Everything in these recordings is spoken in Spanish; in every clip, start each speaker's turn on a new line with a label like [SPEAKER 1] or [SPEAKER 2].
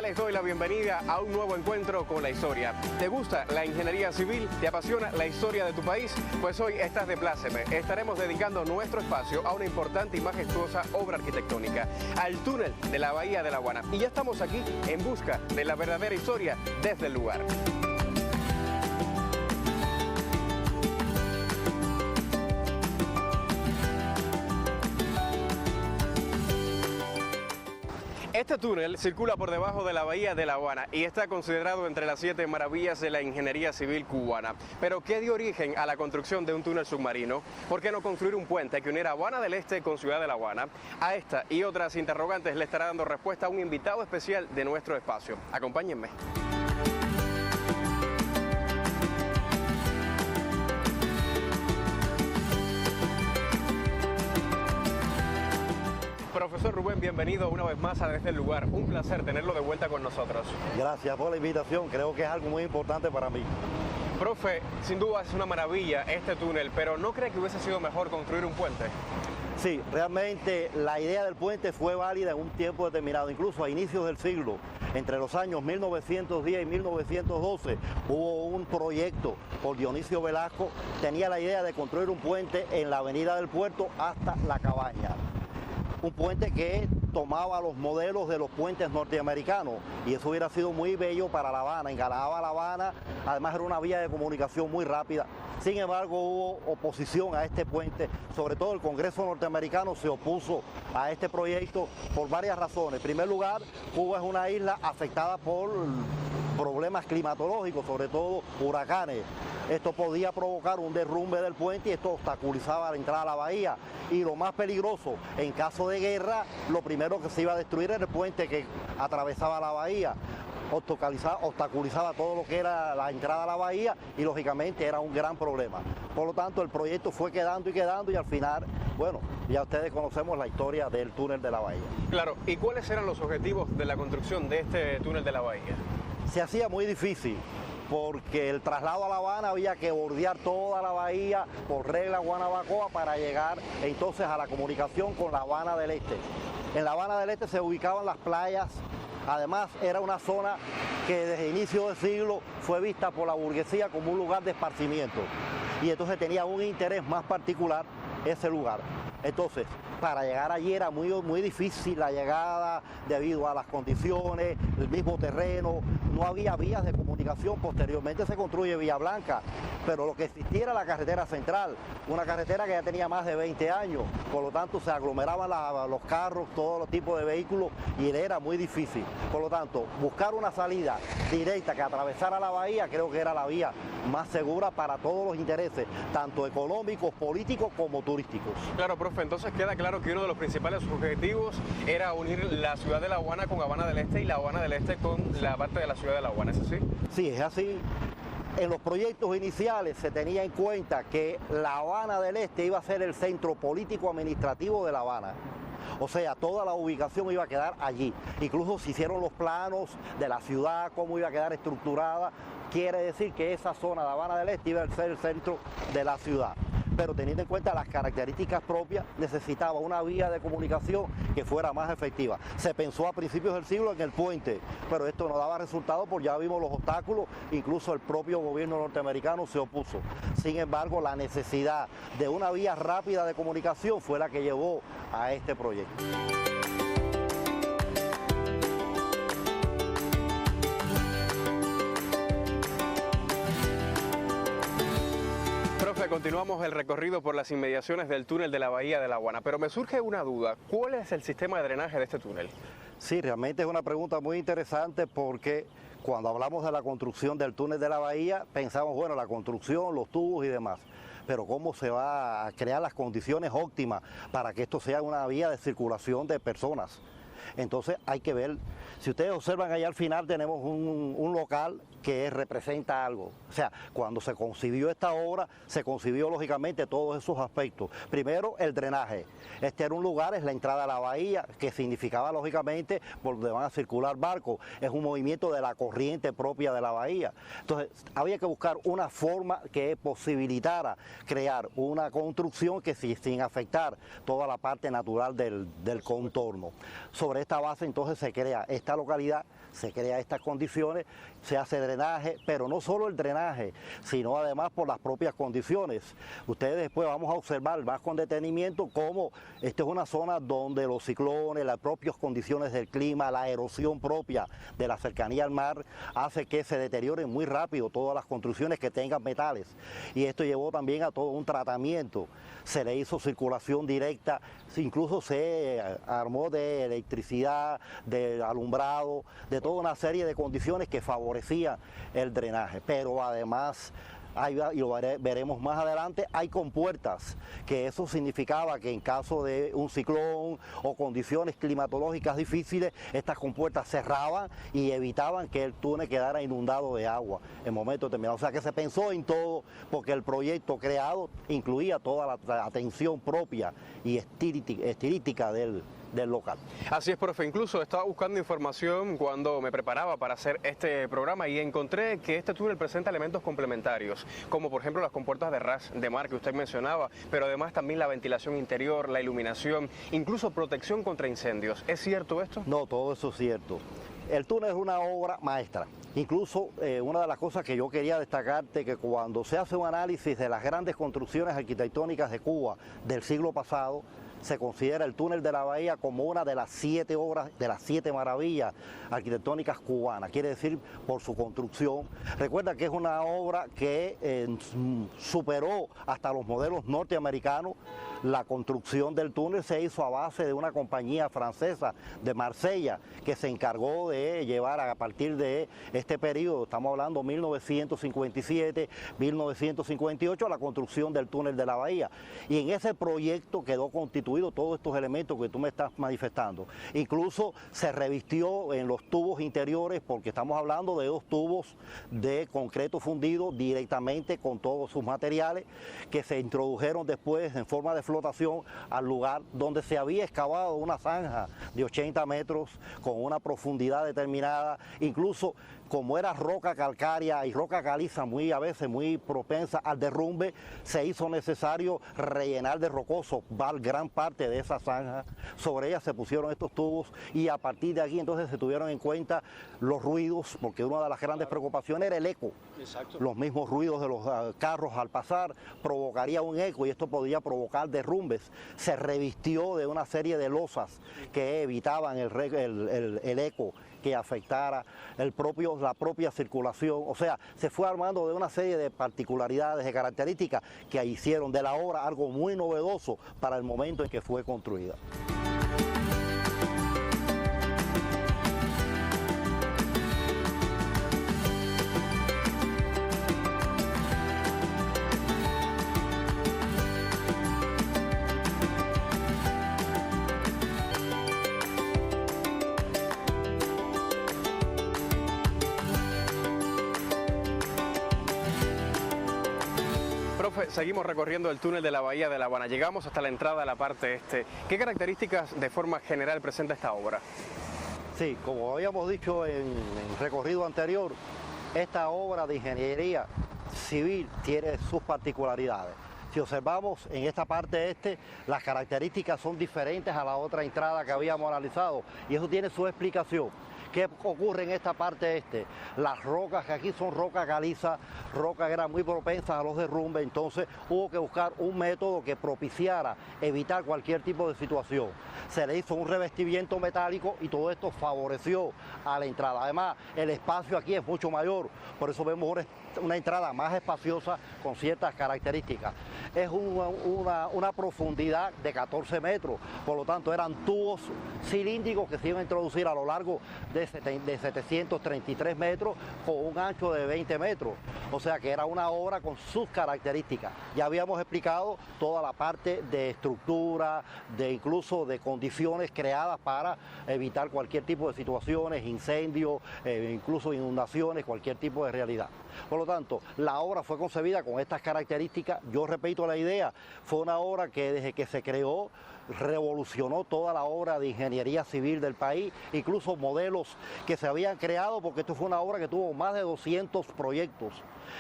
[SPEAKER 1] Les doy la bienvenida a un nuevo encuentro con la historia. ¿Te gusta la ingeniería civil? ¿Te apasiona la historia de tu país? Pues hoy estás de pláceme. Estaremos dedicando nuestro espacio a una importante y majestuosa obra arquitectónica, al túnel de la Bahía de La Guana. Y ya estamos aquí en busca de la verdadera historia desde el lugar. Este túnel circula por debajo de la Bahía de La Guana y está considerado entre las 7 maravillas de la ingeniería civil cubana. Pero ¿qué dio origen a la construcción de un túnel submarino? ¿Por qué no construir un puente que uniera Habana del Este con Ciudad de La Guana? A esta y otras interrogantes le estará dando respuesta a un invitado especial de nuestro espacio. Acompáñenme. Profesor Rubén, bienvenido una vez más a Desde el Lugar. Un placer tenerlo de vuelta con nosotros.
[SPEAKER 2] Gracias por la invitación, creo que es algo muy importante para mí.
[SPEAKER 1] Profe, sin duda es una maravilla este túnel, pero ¿no cree que hubiese sido mejor construir un puente?
[SPEAKER 2] Sí, realmente la idea del puente fue válida en un tiempo determinado, incluso a inicios del siglo. Entre los años 1910 y 1912 hubo un proyecto por Dionisio Velasco, tenía la idea de construir un puente en la avenida del Puerto hasta La Cabaña. Un puente que tomaba los modelos de los puentes norteamericanos y eso hubiera sido muy bello para La Habana, engalaba La Habana, además era una vía de comunicación muy rápida. Sin embargo, hubo oposición a este puente, sobre todo el Congreso norteamericano se opuso a este proyecto por varias razones. En primer lugar, Cuba es una isla afectada por problemas climatológicos, sobre todo huracanes. Esto podía provocar un derrumbe del puente y esto obstaculizaba la entrada a la bahía. Y lo más peligroso, en caso de guerra, lo primero que se iba a destruir era el puente que atravesaba la bahía. Obstaculizaba todo lo que era la entrada a la bahía y lógicamente era un gran problema. Por lo tanto, el proyecto fue quedando y al final, bueno, ya ustedes conocemos la historia del túnel de la bahía.
[SPEAKER 1] Claro, ¿y cuáles eran los objetivos de la construcción de este túnel de la bahía?
[SPEAKER 2] Se hacía muy difícil, porque el traslado a La Habana había que bordear toda la bahía por regla Guanabacoa para llegar entonces a la comunicación con La Habana del Este. En La Habana del Este se ubicaban las playas, además era una zona que desde inicio del siglo fue vista por la burguesía como un lugar de esparcimiento y entonces tenía un interés más particular ese lugar. Entonces, para llegar allí era muy difícil la llegada debido a las condiciones, el mismo terreno, no había vías de comunicación. Posteriormente se construye Villa Blanca, pero lo que existía era la carretera central, una carretera que ya tenía más de 20 años, por lo tanto se aglomeraban los carros, todos los tipos de vehículos y era muy difícil. Por lo tanto, buscar una salida directa que atravesara la bahía creo que era la vía más segura para todos los intereses, tanto económicos, políticos como turísticos.
[SPEAKER 1] Claro, profe, entonces queda claro que uno de los principales objetivos era unir la ciudad de La Guana con Habana del Este y La Habana del Este con la parte de la ciudad de La Guana, ¿es así?
[SPEAKER 2] Sí, es así. En los proyectos iniciales se tenía en cuenta que La Habana del Este iba a ser el centro político-administrativo de La Habana. O sea, toda la ubicación iba a quedar allí. Incluso se hicieron los planos de la ciudad, cómo iba a quedar estructurada. Quiere decir que esa zona de Habana del Este iba a ser el centro de la ciudad. Pero teniendo en cuenta las características propias, necesitaba una vía de comunicación que fuera más efectiva. Se pensó a principios del siglo en el puente, pero esto no daba resultado porque ya vimos los obstáculos, incluso el propio gobierno norteamericano se opuso. Sin embargo, la necesidad de una vía rápida de comunicación fue la que llevó a este proyecto.
[SPEAKER 1] Continuamos el recorrido por las inmediaciones del túnel de la Bahía de La Guana, pero me surge una duda, ¿cuál es el sistema de drenaje de este túnel?
[SPEAKER 2] Sí, realmente es una pregunta muy interesante porque cuando hablamos de la construcción del túnel de la bahía, pensamos, bueno, la construcción, los tubos y demás, pero ¿cómo se va a crear las condiciones óptimas para que esto sea una vía de circulación de personas? Entonces hay que ver, si ustedes observan allá al final tenemos un local que representa algo. O sea, cuando se concibió esta obra, se concibió lógicamente todos esos aspectos. Primero, el drenaje. Este era un lugar, es la entrada a la bahía, que significaba lógicamente por donde van a circular barcos. Es un movimiento de la corriente propia de la bahía. Entonces, había que buscar una forma que posibilitara crear una construcción que sin afectar toda la parte natural del contorno. Sobre esta base entonces se crea esta localidad se crea estas condiciones, se hace drenaje, pero no solo el drenaje, sino además por las propias condiciones. Ustedes después vamos a observar más con detenimiento cómo esta es una zona donde los ciclones, las propias condiciones del clima, la erosión propia de la cercanía al mar, hace que se deterioren muy rápido todas las construcciones que tengan metales. Y esto llevó también a todo un tratamiento. Se le hizo circulación directa, incluso se armó de electricidad, de alumbrado, de toda una serie de condiciones que favorecían el drenaje. Pero además, y lo veremos más adelante, hay compuertas, que eso significaba que en caso de un ciclón o condiciones climatológicas difíciles, estas compuertas cerraban y evitaban que el túnel quedara inundado de agua en momentos determinados. O sea que se pensó en todo, porque el proyecto creado incluía toda la atención propia y estilística del local.
[SPEAKER 1] Así es, profe. Incluso estaba buscando información cuando me preparaba para hacer este programa y encontré que este túnel presenta elementos complementarios, como por ejemplo las compuertas de ras de mar que usted mencionaba, pero además también la ventilación interior, la iluminación, incluso protección contra incendios. ¿Es cierto esto?
[SPEAKER 2] No, todo eso es cierto. El túnel es una obra maestra. Incluso una de las cosas que yo quería destacarte, que cuando se hace un análisis de las grandes construcciones arquitectónicas de Cuba del siglo pasado, se considera el túnel de la Bahía como una de las 7 obras, de las 7 maravillas arquitectónicas cubanas, quiere decir por su construcción. Recuerda que es una obra que superó hasta los modelos norteamericanos. La construcción del túnel se hizo a base de una compañía francesa de Marsella que se encargó de llevar a partir de este periodo, estamos hablando 1957, 1958, la construcción del túnel de la Bahía. Y en ese proyecto quedó constituido todos estos elementos que tú me estás manifestando. Incluso se revistió en los tubos interiores, porque estamos hablando de 2 tubos de concreto fundido directamente con todos sus materiales que se introdujeron después en forma de flotación al lugar donde se había excavado una zanja de 80 metros con una profundidad determinada. Incluso como era roca calcárea y roca caliza a veces muy propensa al derrumbe, se hizo necesario rellenar de rocoso gran parte de esa zanja. Sobre ella se pusieron estos tubos y a partir de aquí entonces se tuvieron en cuenta los ruidos, porque una de las grandes preocupaciones era el eco. Exacto. Los mismos ruidos de los carros al pasar provocaría un eco y esto podía provocar derrumbes. Se revistió de una serie de losas que evitaban el eco que afectara la propia circulación. O sea, se fue armando de una serie de particularidades, de características que hicieron de la obra algo muy novedoso para el momento en que fue construida.
[SPEAKER 1] Profe, seguimos recorriendo el túnel de la Bahía de La Habana. Llegamos hasta la entrada a la parte este. ¿Qué características de forma general presenta esta obra?
[SPEAKER 2] Sí, como habíamos dicho en el recorrido anterior, esta obra de ingeniería civil tiene sus particularidades. Si observamos en esta parte este, las características son diferentes a la otra entrada que habíamos analizado y eso tiene su explicación. ¿Qué ocurre en esta parte este? Las rocas que aquí son rocas calizas, rocas que eran muy propensas a los derrumbes, entonces hubo que buscar un método que propiciara evitar cualquier tipo de situación. Se le hizo un revestimiento metálico y todo esto favoreció a la entrada. Además, el espacio aquí es mucho mayor, por eso vemos una entrada más espaciosa con ciertas características. Es una profundidad de 14 metros, por lo tanto eran tubos cilíndricos que se iban a introducir a lo largo de 733 metros con un ancho de 20 metros, o sea que era una obra con sus características. Ya habíamos explicado toda la parte de estructura, incluso de condiciones creadas para evitar cualquier tipo de situaciones, incendios, incluso inundaciones, cualquier tipo de realidad. Por lo tanto, la obra fue concebida con estas características. Yo repito la idea, fue una obra que desde que se creó revolucionó toda la obra de ingeniería civil del país, incluso modelos que se habían creado, porque esto fue una obra que tuvo más de 200 proyectos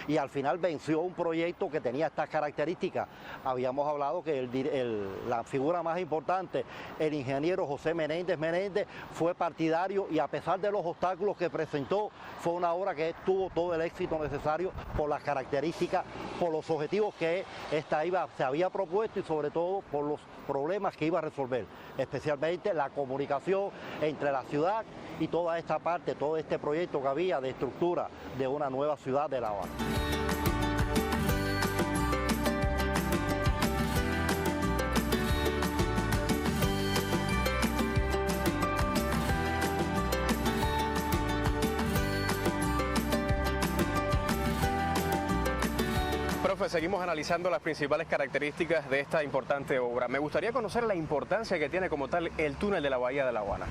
[SPEAKER 2] y al final venció un proyecto que tenía estas características. Habíamos hablado que la figura más importante, el ingeniero José Menéndez fue partidario y a pesar de los obstáculos que presentó, fue una obra que tuvo todo el éxito necesario por las características, por los objetivos que se había propuesto y sobre todo por los problemas que iba a resolver, especialmente la comunicación entre la ciudad y toda esta parte, todo este proyecto que había de estructura de una nueva ciudad de La Habana.
[SPEAKER 1] Profe, seguimos analizando las principales características de esta importante obra. Me gustaría conocer la importancia que tiene como tal el túnel de la Bahía de La Habana.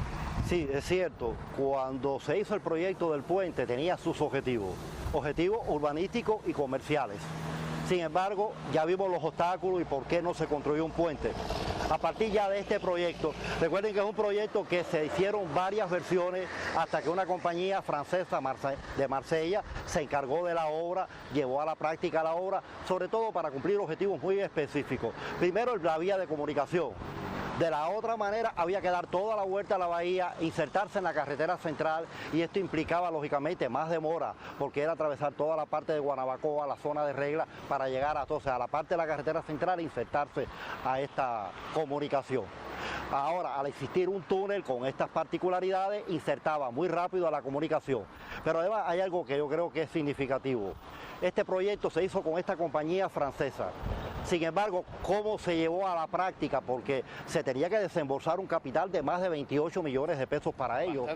[SPEAKER 2] Sí, es cierto, cuando se hizo el proyecto del puente tenía sus objetivos urbanísticos y comerciales. Sin embargo, ya vimos los obstáculos y por qué no se construyó un puente. A partir ya de este proyecto, recuerden que es un proyecto que se hicieron varias versiones hasta que una compañía francesa de Marsella se encargó de la obra, llevó a la práctica la obra, sobre todo para cumplir objetivos muy específicos. Primero, la vía de comunicación. De la otra manera había que dar toda la vuelta a la bahía, insertarse en la carretera central y esto implicaba lógicamente más demora porque era atravesar toda la parte de Guanabacoa, la zona de Regla, para llegar a la parte de la carretera central e insertarse a esta comunicación. Ahora, al existir un túnel con estas particularidades, insertaba muy rápido a la comunicación. Pero además hay algo que yo creo que es significativo. Este proyecto se hizo con esta compañía francesa. Sin embargo, ¿cómo se llevó a la práctica? Porque se tenía que desembolsar un capital de más de 28 millones de pesos para ellos,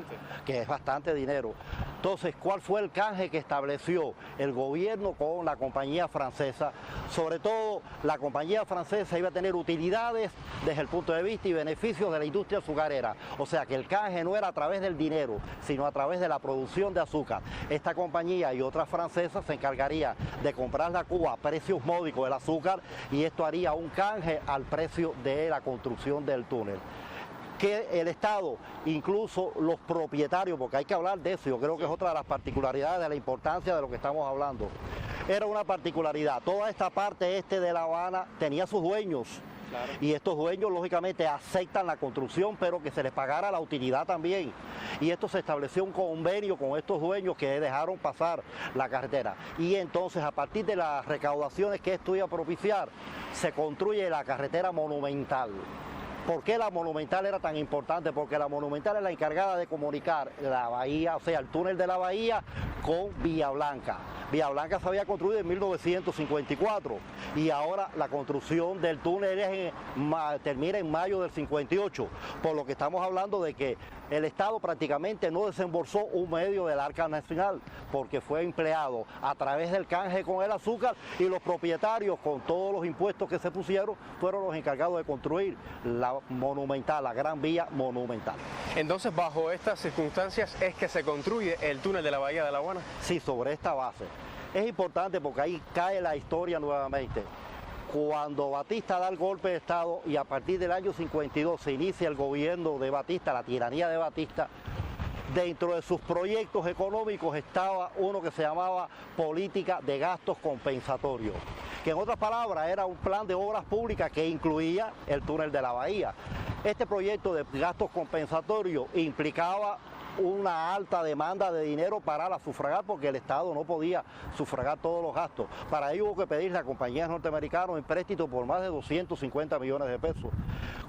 [SPEAKER 2] que es bastante dinero. Entonces, ¿cuál fue el canje que estableció el gobierno con la compañía francesa? Sobre todo, la compañía francesa iba a tener utilidades desde el punto de vista y beneficios de la industria azucarera. O sea, que el canje no era a través del dinero, sino a través de la producción de azúcar. Esta compañía y otras francesas se encargarían de comprarle a Cuba a precios módicos el azúcar y esto haría un canje al precio de la construcción del túnel. Que el Estado, incluso los propietarios, porque hay que hablar de eso, yo creo que es otra de las particularidades de la importancia de lo que estamos hablando. Era una particularidad, toda esta parte de La Habana tenía sus dueños. Claro. Y estos dueños lógicamente aceptan la construcción, pero que se les pagara la utilidad también. Y esto se estableció un convenio con estos dueños que dejaron pasar la carretera. Y entonces a partir de las recaudaciones que esto iba a propiciar, se construye la carretera monumental. ¿Por qué la monumental era tan importante? Porque la monumental es la encargada de comunicar la bahía, o sea, el túnel de la bahía con Villa Blanca. Villa Blanca se había construido en 1954 y ahora la construcción del túnel termina en mayo del 58, por lo que estamos hablando de que el Estado prácticamente no desembolsó un medio del arca nacional porque fue empleado a través del canje con el azúcar y los propietarios con todos los impuestos que se pusieron fueron los encargados de construir la monumental, la gran vía monumental.
[SPEAKER 1] Entonces, bajo estas circunstancias es que se construye el túnel de la Bahía de La Habana.
[SPEAKER 2] Sí, sobre esta base. Es importante porque ahí cae la historia nuevamente. Cuando Batista da el golpe de Estado y a partir del año 52 se inicia el gobierno de Batista, la tiranía de Batista, dentro de sus proyectos económicos estaba uno que se llamaba política de gastos compensatorios, que en otras palabras era un plan de obras públicas que incluía el túnel de la bahía. Este proyecto de gastos compensatorios implicaba una alta demanda de dinero para la sufragar porque el Estado no podía sufragar todos los gastos. Para ello hubo que pedirle a compañías norteamericanas un empréstito por más de 250 millones de pesos.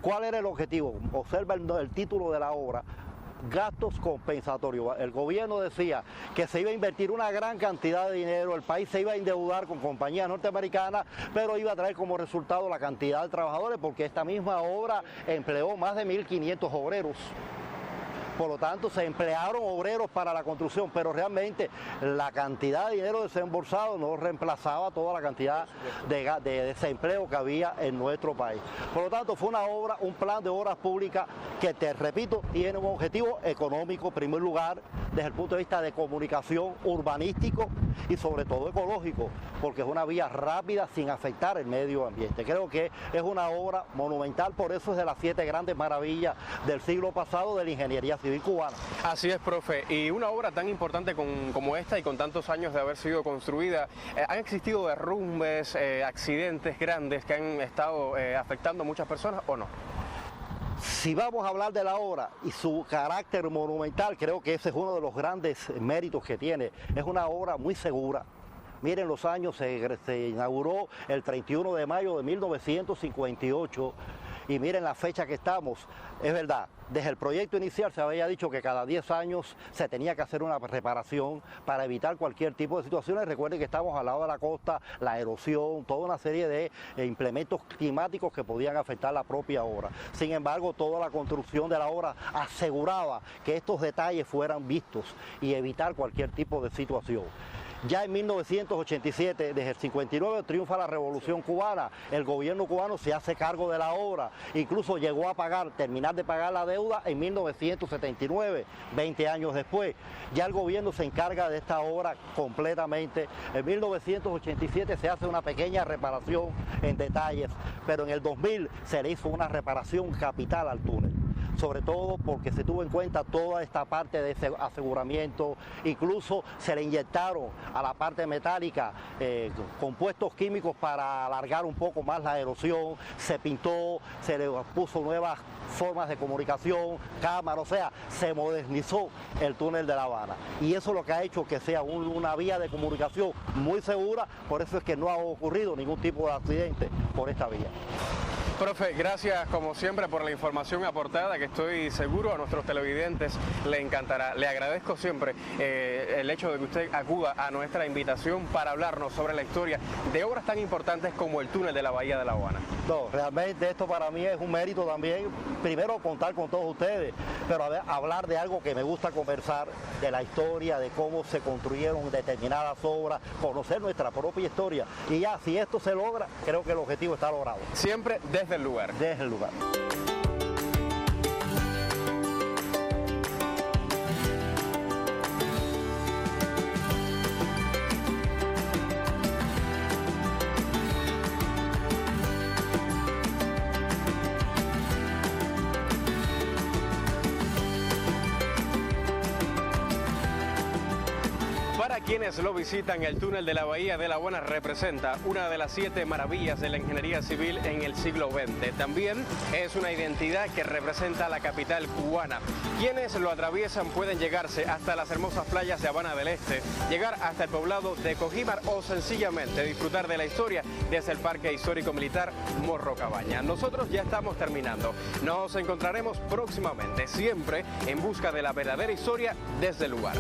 [SPEAKER 2] ¿Cuál era el objetivo? Observa el título de la obra. Gastos compensatorios. El gobierno decía que se iba a invertir una gran cantidad de dinero, el país se iba a endeudar con compañías norteamericanas, pero iba a traer como resultado la cantidad de trabajadores porque esta misma obra empleó más de 1.500 obreros. Por lo tanto, se emplearon obreros para la construcción, pero realmente la cantidad de dinero desembolsado no reemplazaba toda la cantidad de desempleo que había en nuestro país. Por lo tanto, fue una obra, un plan de obras públicas que, te repito, tiene un objetivo económico, en primer lugar, desde el punto de vista de comunicación urbanístico y sobre todo ecológico, porque es una vía rápida sin afectar el medio ambiente. Creo que es una obra monumental, por eso es de las 7 grandes maravillas del siglo pasado de la ingeniería civil cubana.
[SPEAKER 1] Así es, profe, y una obra tan importante como esta y con tantos años de haber sido construida, ¿han existido derrumbes, accidentes grandes que han estado afectando a muchas personas o no?
[SPEAKER 2] Si vamos a hablar de la obra y su carácter monumental, creo que ese es uno de los grandes méritos que tiene. Es una obra muy segura. Miren los años, se inauguró el 31 de mayo de 1958 y miren la fecha que estamos. Es verdad, desde el proyecto inicial se había dicho que cada 10 años se tenía que hacer una reparación para evitar cualquier tipo de situaciones. Recuerden que estamos al lado de la costa, la erosión, toda una serie de implementos climáticos que podían afectar la propia obra. Sin embargo, toda la construcción de la obra aseguraba que estos detalles fueran vistos y evitar cualquier tipo de situación. Ya en 1987, desde el 59, triunfa la Revolución Cubana, el gobierno cubano se hace cargo de la obra, incluso llegó a terminar de pagar la deuda en 1979, 20 años después. Ya el gobierno se encarga de esta obra completamente. En 1987 se hace una pequeña reparación en detalles, pero en el 2000 se le hizo una reparación capital al túnel, sobre todo porque se tuvo en cuenta toda esta parte de aseguramiento, incluso se le inyectaron a la parte metálica compuestos químicos para alargar un poco más la erosión, se pintó, se le puso nuevas formas de comunicación, cámaras, o sea, se modernizó el túnel de La Habana y eso es lo que ha hecho que sea una vía de comunicación muy segura, por eso es que no ha ocurrido ningún tipo de accidente por esta vía.
[SPEAKER 1] Profe, gracias como siempre por la información aportada, que estoy seguro a nuestros televidentes le encantará. Le agradezco siempre el hecho de que usted acuda a nuestra invitación para hablarnos sobre la historia de obras tan importantes como el túnel de la Bahía de La Habana.
[SPEAKER 2] No, realmente esto para mí es un mérito también, primero contar con todos ustedes, pero hablar de algo que me gusta conversar, de la historia, de cómo se construyeron determinadas obras, conocer nuestra propia historia. Y ya, si esto se logra, creo que el objetivo está logrado.
[SPEAKER 1] Siempre desde el lugar.
[SPEAKER 2] Desde el lugar.
[SPEAKER 1] Para quienes lo visitan, el túnel de la Bahía de La Habana representa una de las 7 maravillas de la ingeniería civil en el siglo XX. También es una identidad que representa a la capital cubana. Quienes lo atraviesan pueden llegarse hasta las hermosas playas de Habana del Este, llegar hasta el poblado de Cojímar o sencillamente disfrutar de la historia desde el Parque Histórico Militar Morro Cabaña. Nosotros ya estamos terminando. Nos encontraremos próximamente, siempre en busca de la verdadera historia desde el lugar.